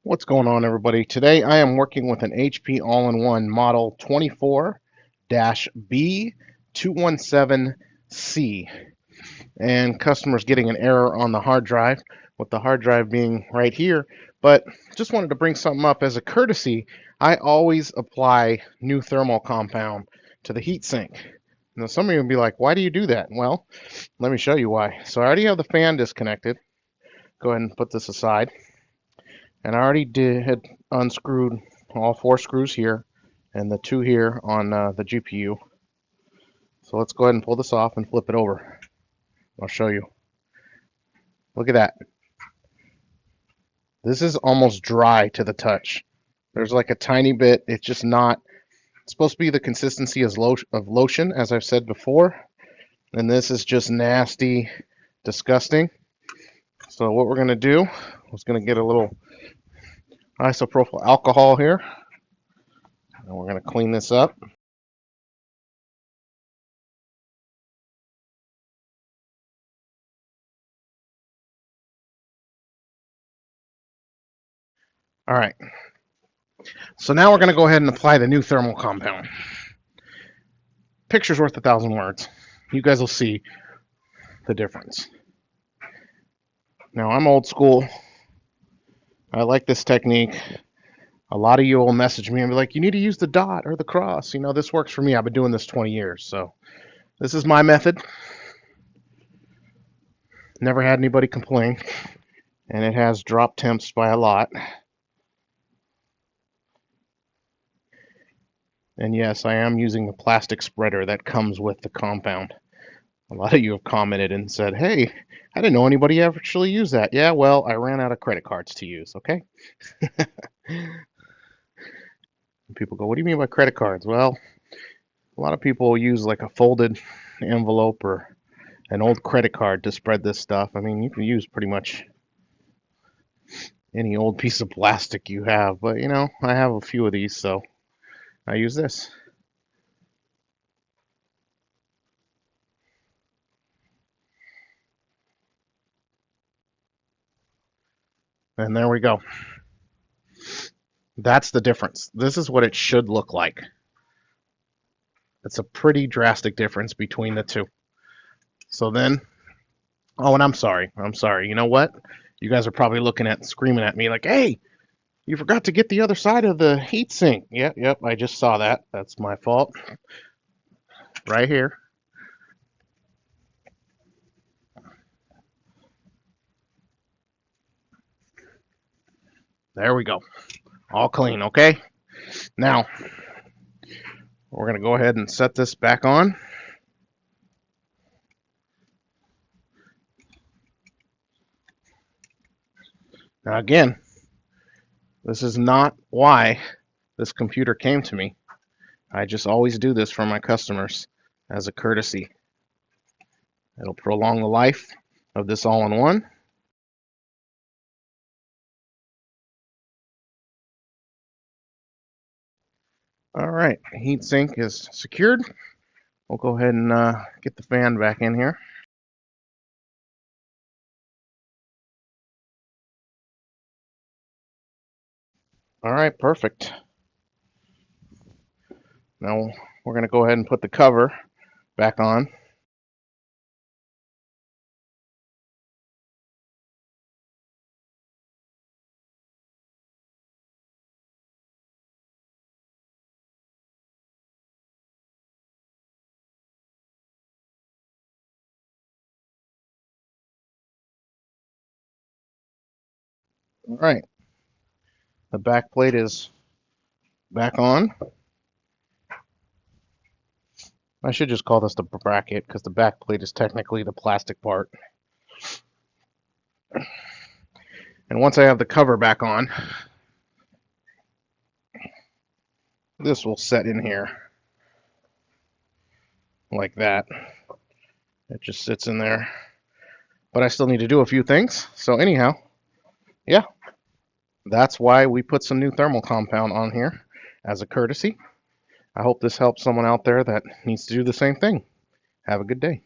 What's going on, everybody? Today I am working with an HP All-in-One model 24-B217C, and customer's getting an error on the hard drive, with the hard drive being right here. But just wanted to bring something up as a courtesy. I always apply new thermal compound to the heatsink. Now some of you will be like, why do you do that? Well, let me show you why. So I already have the fan disconnected. Go ahead and put this aside. And I already had unscrewed all 4 screws here and the 2 here on the GPU. So let's go ahead and pull this off and flip it over. I'll show you. Look at that. This is almost dry to the touch. There's like a tiny bit. It's just not. It's supposed to be the consistency of lotion, as I've said before. And this is just nasty, disgusting. So what we're going to do is going to get a little isopropyl alcohol here, and we're going to clean this up. All right, so now we're going to go ahead and apply the new thermal compound. Picture's worth 1,000 words. You guys will see the difference. Now, I'm old school. I like this technique. A lot of you will message me and be like, you need to use the dot or the cross. You know, this works for me. I've been doing this 20 years, so this is my method. Never had anybody complain, and it has dropped temps by a lot. And yes, I am using the plastic spreader that comes with the compound. A lot of you have commented and said, hey, I didn't know anybody actually used that. Yeah, well, I ran out of credit cards to use, okay? People go, what do you mean by credit cards? Well, a lot of people use like a folded envelope or an old credit card to spread this stuff. I mean, you can use pretty much any old piece of plastic you have, but you know, I have a few of these, so I use this. And there we go. That's the difference. This is what it should look like. It's a pretty drastic difference between the two. So then, oh, and I'm sorry. You know what? You guys are probably screaming at me like, hey, you forgot to get the other side of the heatsink. Yep, I just saw that. That's my fault. Right here. There we go. All clean, okay? Now, we're going to go ahead and set this back on. Now again, this is not why this computer came to me. I just always do this for my customers as a courtesy. It'll prolong the life of this all-in-one. All right, heatsink is secured. We'll go ahead and get the fan back in here. All right, perfect. Now we're going to go ahead and put the cover back on. All right, the back plate is back on. I should just call this the bracket because the back plate is technically the plastic part. And once I have the cover back on, this will set in here like that. It just sits in there. But I still need to do a few things. So anyhow, yeah, that's why we put some new thermal compound on here as a courtesy. I hope this helps someone out there that needs to do the same thing. Have a good day.